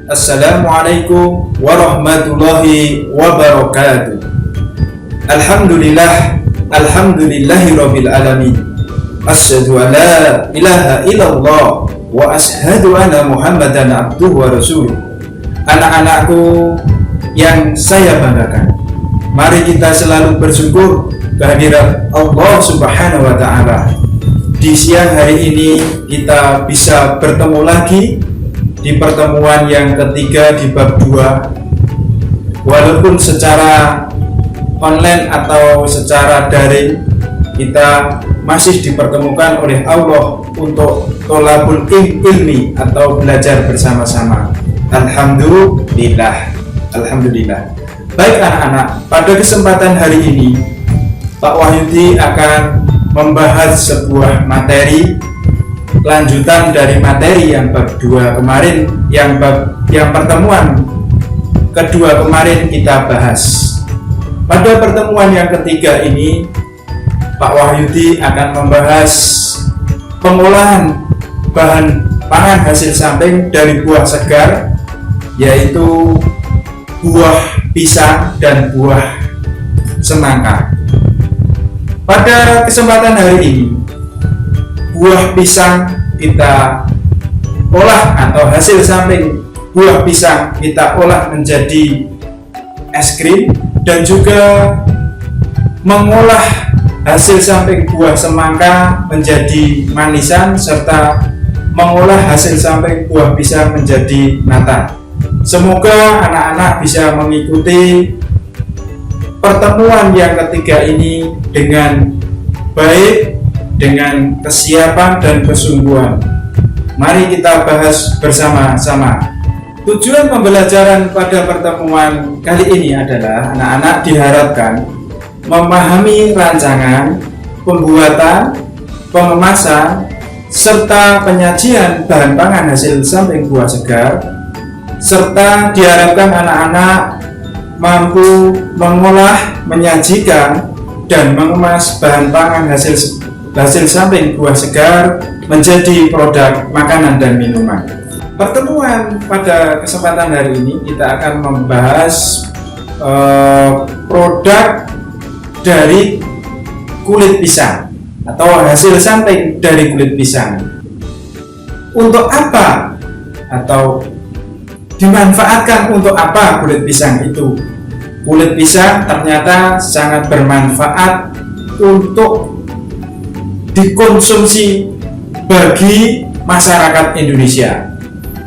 Assalamualaikum warahmatullahi wabarakatuh. Alhamdulillahi rabbil alamin. Asyhadu an la ilaha illallah wa asyhadu anna Muhammadan abduhu wa rasuluh. Anak-anakku yang saya banggakan, mari kita selalu bersyukur kehadirat Allah Subhanahu wa Ta'ala. Di siang hari ini kita bisa bertemu lagi di pertemuan yang ketiga di bab 2. Walaupun secara online atau secara daring, kita masih dipertemukan oleh Allah untuk tholabul ilmi atau belajar bersama-sama. Alhamdulillah. Baik anak-anak, pada kesempatan hari ini Pak Wahyudi akan membahas sebuah materi lanjutan dari materi yang bab 2 kemarin, yang pertemuan kedua kemarin kita bahas. Pada pertemuan yang ketiga ini Pak Wahyudi akan membahas pengolahan bahan pangan hasil samping dari buah segar, yaitu buah pisang dan buah semangka. Pada kesempatan hari ini, buah pisang kita olah atau hasil samping buah pisang kita olah menjadi es krim, dan juga mengolah hasil samping buah semangka menjadi manisan, serta mengolah hasil samping buah pisang menjadi nata. Semoga anak-anak bisa mengikuti pertemuan yang ketiga ini dengan baik, dengan kesiapan dan kesungguhan. Mari kita bahas bersama-sama. Tujuan pembelajaran pada pertemuan kali ini adalah anak-anak diharapkan memahami rancangan, pembuatan, pengemasan, serta penyajian bahan pangan hasil samping buah segar, serta diharapkan anak-anak mampu mengolah, menyajikan, dan mengemas bahan pangan hasil samping buah segar menjadi produk makanan dan minuman. Pertemuan pada kesempatan hari ini kita akan membahas produk dari kulit pisang atau hasil samping dari kulit pisang. Untuk apa atau dimanfaatkan untuk apa kulit pisang itu? Kulit pisang ternyata sangat bermanfaat untuk dikonsumsi bagi masyarakat Indonesia.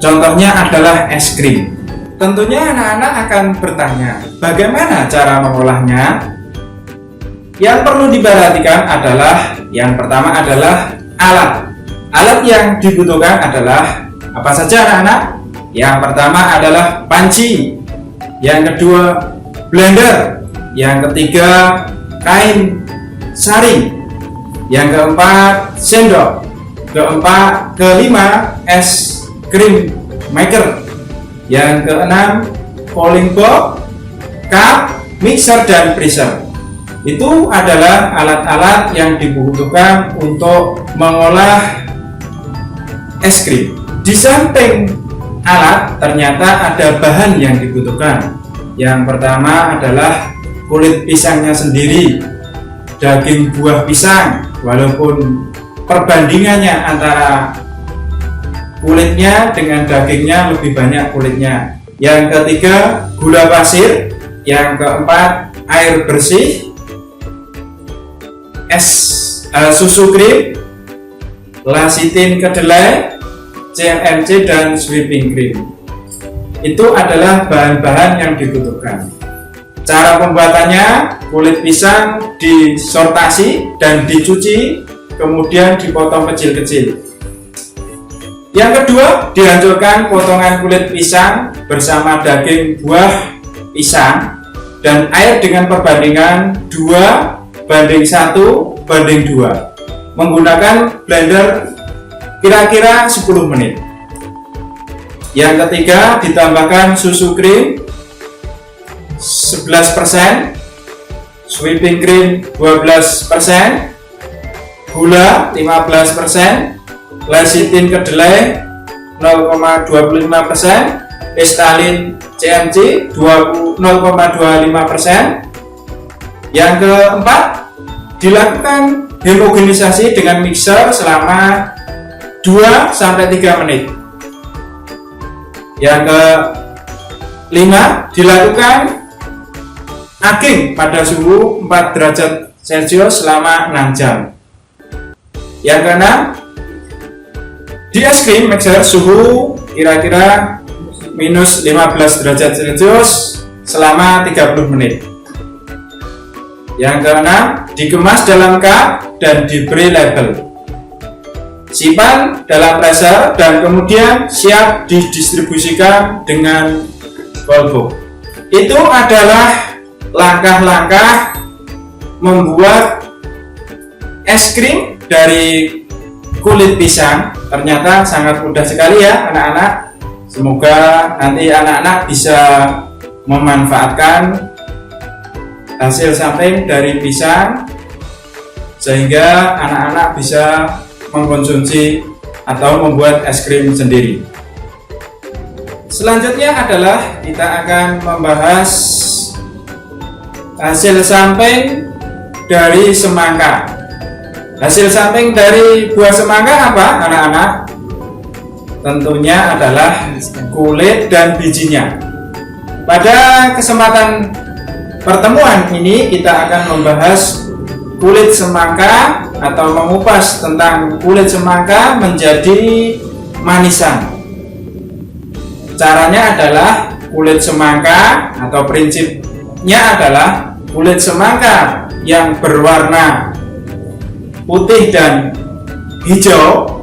Contohnya adalah es krim. Tentunya anak-anak akan bertanya, bagaimana cara mengolahnya? Yang perlu diperhatikan adalah, yang pertama adalah alat. Alat yang dibutuhkan adalah apa saja anak-anak? Yang pertama adalah panci, yang kedua blender, yang ketiga kain saring, yang keempat sendok, kelima es krim maker, yang keenam cooling box, cup, mixer, dan freezer. Itu adalah alat-alat yang dibutuhkan untuk mengolah es krim. Di samping alat ternyata ada bahan yang dibutuhkan. Yang pertama adalah kulit pisangnya sendiri, daging buah pisang, walaupun perbandingannya antara kulitnya dengan dagingnya lebih banyak kulitnya. Yang ketiga gula pasir, yang keempat air bersih, susu krim, lasitin kedelai, CMC, dan whipping cream. Itu adalah bahan-bahan yang dibutuhkan. Cara pembuatannya, kulit pisang disortasi dan dicuci, kemudian dipotong kecil-kecil. Yang kedua, dihancurkan potongan kulit pisang bersama daging buah pisang dan air dengan perbandingan 2:1:2 menggunakan blender kira-kira 10 menit. Yang ketiga, ditambahkan susu krim 11%, whipping cream 12%, gula 15%, lecitin kedelai 0,25%, Estalin CMC 0,25%. Yang keempat, dilakukan homogenisasi dengan mixer selama 2-3 menit. Yang kelima, dilakukan aging pada suhu 4 derajat Celcius selama 6 jam. Yang keenam, di es krim mixer suhu kira-kira minus 15 derajat Celcius selama 30 menit. Yang keenam, dikemas dalam cup dan diberi label, simpan dalam freezer, dan kemudian siap didistribusikan dengan cold box. Itu adalah langkah-langkah membuat es krim dari kulit pisang. Ternyata sangat mudah sekali ya anak-anak. Semoga nanti anak-anak bisa memanfaatkan hasil samping dari pisang sehingga anak-anak bisa mengkonsumsi atau membuat es krim sendiri. Selanjutnya adalah kita akan membahas hasil samping dari semangka. Hasil samping dari buah semangka apa anak-anak? Tentunya adalah kulit dan bijinya. Pada kesempatan pertemuan ini kita akan membahas kulit semangka atau mengupas tentang kulit semangka menjadi manisan. Caranya adalah kulit semangka atau prinsipnya adalah kulit semangka yang berwarna putih dan hijau,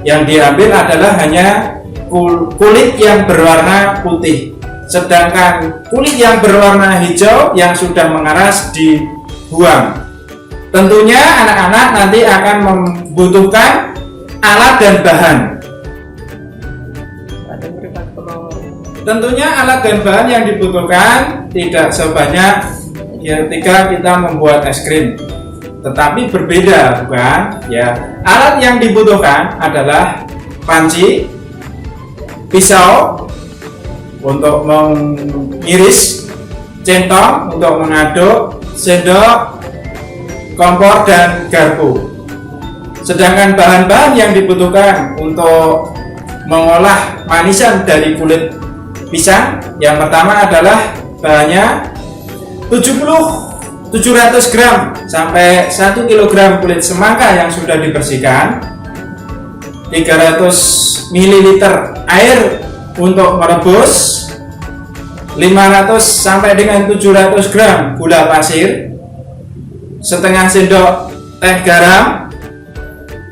yang diambil adalah hanya kulit yang berwarna putih, sedangkan kulit yang berwarna hijau yang sudah mengeras dibuang. Tentunya anak-anak nanti akan membutuhkan alat dan bahan. Tentunya alat dan bahan yang dibutuhkan tidak sebanyak ketika kita membuat es krim, tetapi berbeda, bukan? Ya, alat yang dibutuhkan adalah panci, pisau untuk mengiris, centong untuk mengaduk, sendok, kompor, dan garpu. Sedangkan bahan-bahan yang dibutuhkan untuk mengolah manisan dari kulit pisang, yang pertama adalah bahannya 700 gram sampai 1 kg kulit semangka yang sudah dibersihkan, 300 ml air untuk merebus, 500 sampai dengan 700 gram gula pasir, setengah sendok teh garam,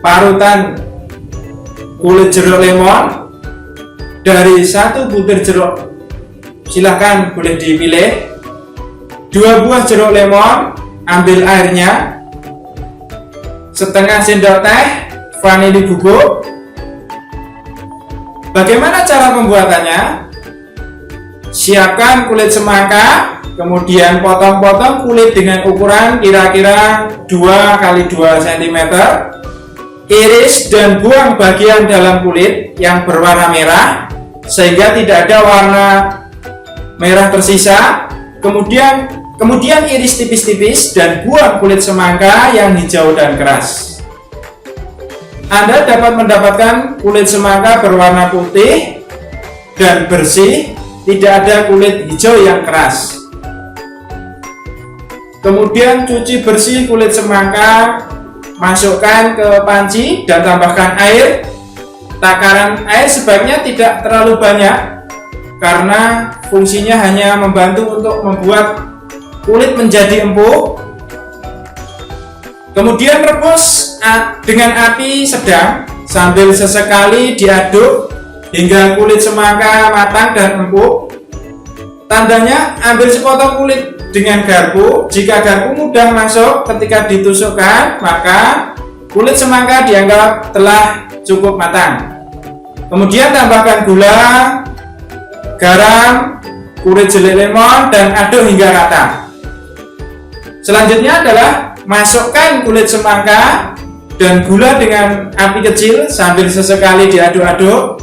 parutan kulit jeruk lemon dari 1 butir jeruk, silahkan boleh dipilih, 2 buah jeruk lemon, ambil airnya, setengah sendok teh vanili bubuk. Bagaimana cara pembuatannya? Siapkan kulit semangka, kemudian potong-potong kulit dengan ukuran kira-kira 2x2 cm, iris dan buang bagian dalam kulit yang berwarna merah sehingga tidak ada warna merah tersisa. Kemudian iris tipis-tipis dan buang kulit semangka yang hijau dan keras. Anda dapat mendapatkan kulit semangka berwarna putih dan bersih, tidak ada kulit hijau yang keras. Kemudian cuci bersih kulit semangka, masukkan ke panci dan tambahkan air. Takaran air sebaiknya tidak terlalu banyak karena fungsinya hanya membantu untuk membuat kulit menjadi empuk. Kemudian rebus dengan api sedang sambil sesekali diaduk hingga kulit semangka matang dan empuk. Tandanya ambil sepotong kulit dengan garpu. Jika garpu mudah masuk ketika ditusukkan, maka kulit semangka dianggap telah cukup matang. Kemudian tambahkan gula, garam, kulit jelly lemon, dan aduk hingga rata. Selanjutnya adalah masukkan kulit semangka dan gula dengan api kecil sambil sesekali diaduk-aduk.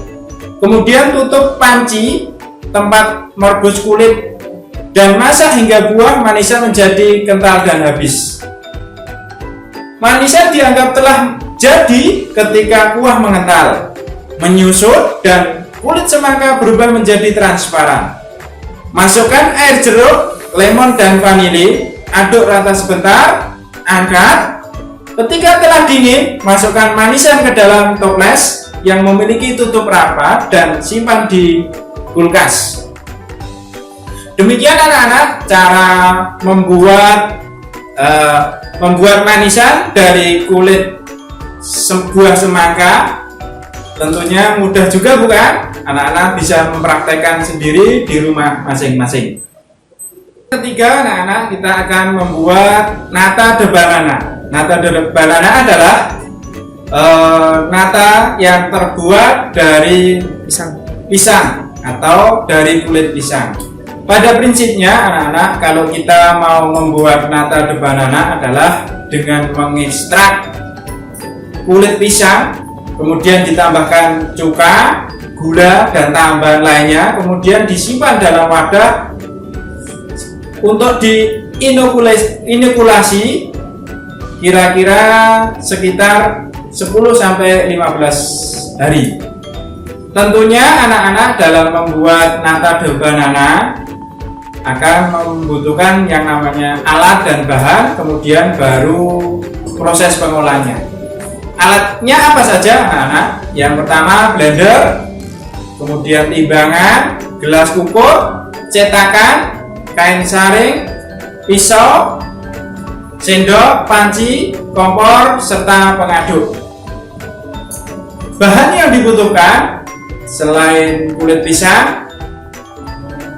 Kemudian tutup panci tempat merebus kulit dan masak hingga buah manisan menjadi kental dan habis. Manisan dianggap telah jadi ketika kuah mengental, menyusut, dan kulit semangka berubah menjadi transparan. Masukkan air jeruk, lemon, dan vanili, aduk rata sebentar, angkat. Ketika telah dingin, masukkan manisan ke dalam toples yang memiliki tutup rapat dan simpan di kulkas. Demikian anak-anak cara membuat manisan dari kulit buah semangka. Tentunya mudah juga, bukan? Anak-anak bisa mempraktekkan sendiri di rumah masing-masing. Ketiga, anak-anak, kita akan membuat nata de banana. Nata de banana adalah nata yang terbuat dari pisang atau dari kulit pisang. Pada prinsipnya, anak-anak, kalau kita mau membuat nata de banana adalah dengan mengekstrak kulit pisang, kemudian ditambahkan cuka, gula, dan tambahan lainnya, kemudian disimpan dalam wadah untuk diinokulasi kira-kira sekitar 10-15 hari. Tentunya anak-anak dalam membuat nata de banana akan membutuhkan yang namanya alat dan bahan, kemudian baru proses pengolahannya. Alatnya apa saja, anak-anak? Yang pertama blender, kemudian timbangan, gelas ukur, cetakan, kain saring, pisau, sendok, panci, kompor, serta pengaduk. Bahan yang dibutuhkan selain kulit pisang,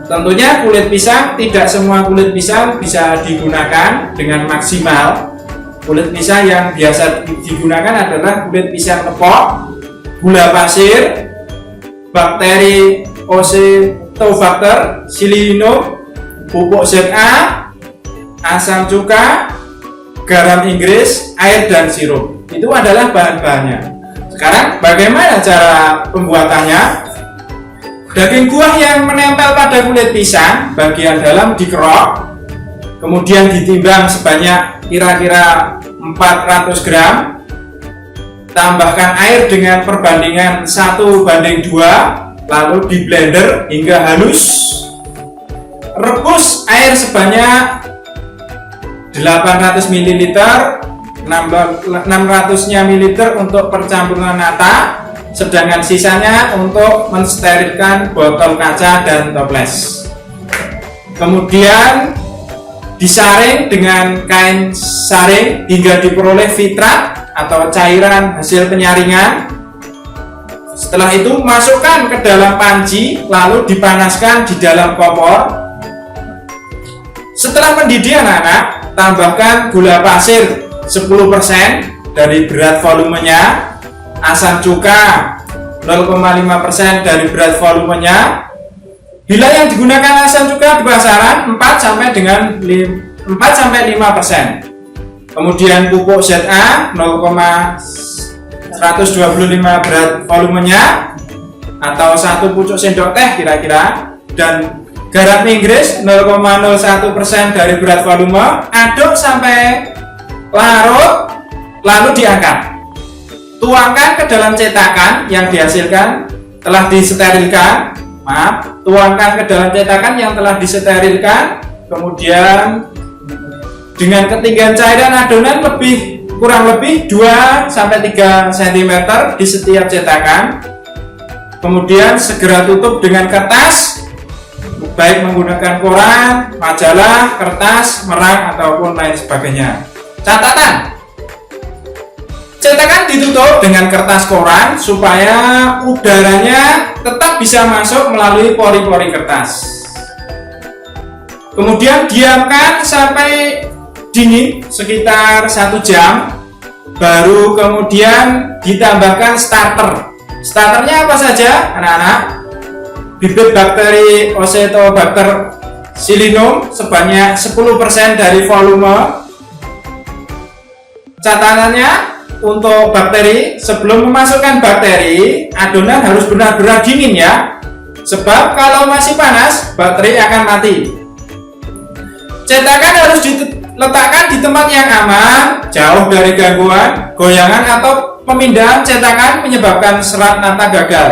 tentunya kulit pisang, tidak semua kulit pisang bisa digunakan dengan maksimal. Kulit pisang yang biasa digunakan adalah kulit pisang lepok, gula pasir, bakteri Oxytobacter, Silinum, pupuk ZA, asam cuka, garam Inggris, air, dan sirup. Itu adalah bahan-bahannya. Sekarang bagaimana cara pembuatannya? Daging buah yang menempel pada kulit pisang bagian dalam dikerok, kemudian ditimbang sebanyak kira-kira 400 gram. Tambahkan air dengan perbandingan 1:2, lalu di blender hingga halus. Rebus air sebanyak 800 ml, 600-nya ml untuk percampuran nata, sedangkan sisanya untuk mensterilkan botol kaca dan toples. Kemudian disaring dengan kain saring hingga diperoleh fitrat atau cairan hasil penyaringan. Setelah itu masukkan ke dalam panci, lalu dipanaskan di dalam kompor. Setelah mendidih, anak-anak, tambahkan gula pasir 10% dari berat volumenya, asam cuka 0,5% dari berat volumenya. Bila yang digunakan asam cuka di pasaran 4-5%. Kemudian pupuk ZA 0,125 berat volumenya atau 1 pucuk sendok teh kira-kira, dan garam Inggris 0,01% dari berat volume. Aduk sampai larut, lalu diangkat. Tuangkan ke dalam cetakan yang dihasilkan telah disterilkan. Tuangkan ke dalam cetakan yang telah disterilkan. Kemudian dengan ketinggian cairan adonan kurang lebih 2-3 cm di setiap cetakan. Kemudian segera tutup dengan kertas, baik menggunakan koran, majalah, kertas, merang, ataupun lain sebagainya. Catatan: cetakan ditutup dengan kertas koran supaya udaranya tetap bisa masuk melalui pori-pori kertas. Kemudian diamkan sampai dingin sekitar 1 jam. Baru kemudian ditambahkan starter. Starternya apa saja, anak-anak? Bibit bakteri Oxytobacter Silinum sebanyak 10% dari volume. Catatannya, untuk bakteri, sebelum memasukkan bakteri, adonan harus benar-benar dingin ya. sebab kalau masih panas baterai akan mati. Cetakan harus diletakkan di tempat yang aman, jauh dari gangguan, goyangan atau pemindahan cetakan menyebabkan serat nata gagal.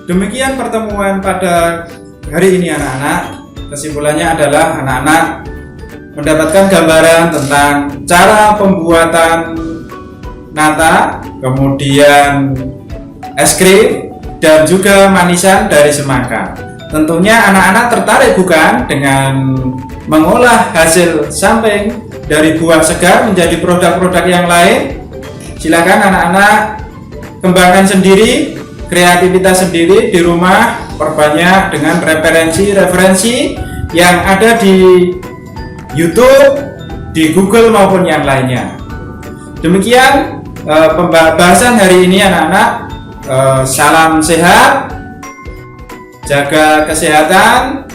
Demikian pertemuan pada hari ini anak-anak. Kesimpulannya adalah anak-anak mendapatkan gambaran tentang cara pembuatan nata, kemudian es krim, dan juga manisan dari semangka. Tentunya anak-anak tertarik bukan dengan mengolah hasil samping dari buah segar menjadi produk-produk yang lain? Silakan anak-anak kembangkan sendiri, kreativitas sendiri di rumah, perbanyak dengan referensi yang ada di YouTube, di Google maupun yang lainnya. Demikian pembahasan hari ini anak-anak. Salam sehat, jaga kesehatan,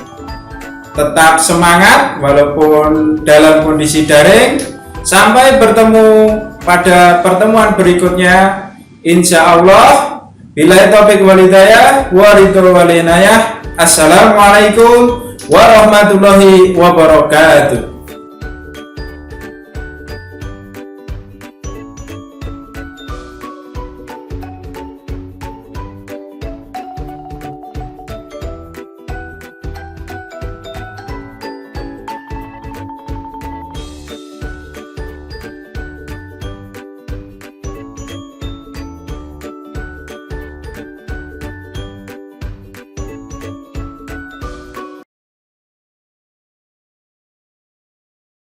tetap semangat walaupun dalam kondisi daring. Sampai bertemu pada pertemuan berikutnya, insya Allah. Billahi taufiq wal hidayah wa ridho wal inayah. Assalamualaikum warahmatullahi wabarakatuh.